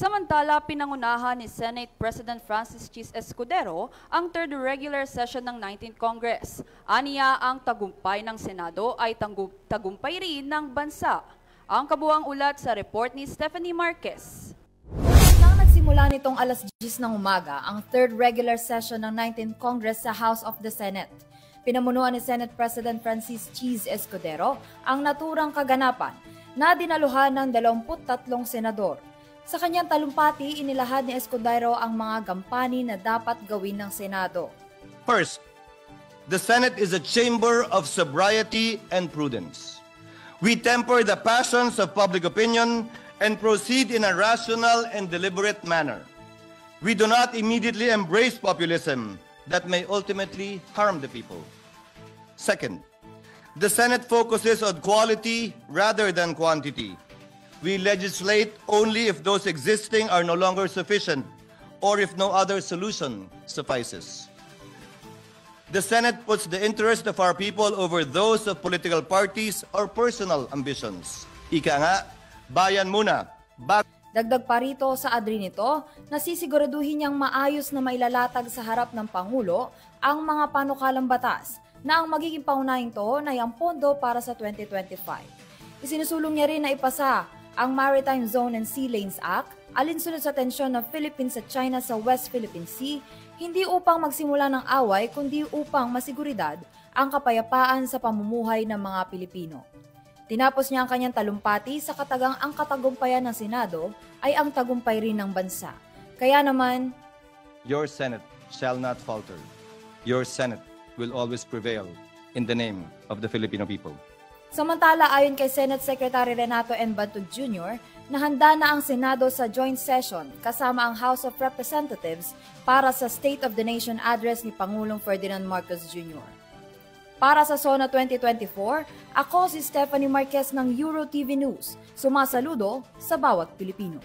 Samantala, pinangunahan ni Senate President Francis Chis Escudero ang third regular session ng 19th Congress. Aniya, ang tagumpay ng Senado ay tagumpay rin ng bansa. Ang kabuuang ulat sa report ni Stephanie Marquez. Nang nagsimula nitong alas 10 ng umaga ang third regular session ng 19th Congress sa House of the Senate, pinamunuan ni Senate President Francis Chis Escudero ang naturang kaganapan na dinaluhan ng 23 senador. Sa kanyang talumpati, inilahad ni Escudero ang mga gampani na dapat gawin ng Senado. First, the Senate is a chamber of sobriety and prudence. We temper the passions of public opinion and proceed in a rational and deliberate manner. We do not immediately embrace populism that may ultimately harm the people. Second, the Senate focuses on quality rather than quantity. We legislate only if those existing are no longer sufficient or if no other solution suffices. The Senate puts the interest of our people over those of political parties or personal ambitions. Ika nga, bayan muna. Dagdag pa rito sa adri nito, nasisiguraduhin niyang maayos na mailalatag sa harap ng Pangulo ang mga panukalang batas na ang magiging paunahing toon ay ang pondo para sa 2025. Isinusulong niya rin na ipasa ang Maritime Zone and Sea Lanes Act, alinsunod sa tensyon ng Philippines at China sa West Philippine Sea, hindi upang magsimula ng away kundi upang masiguridad ang kapayapaan sa pamumuhay ng mga Pilipino. Tinapos niya ang kanyang talumpati sa katagang ang katagumpayan ng Senado ay ang tagumpay rin ng bansa. Kaya naman, Your Senate shall not falter. Your Senate will always prevail in the name of the Filipino people. Samantala, ayon kay Senate Secretary Renato N. Bantog Jr., nahanda na ang Senado sa joint session kasama ang House of Representatives para sa State of the Nation address ni Pangulong Ferdinand Marcos Jr. Para sa SONA 2024, ako si Stephanie Marquez ng EuroTV News. Sumasaludo sa bawat Pilipino.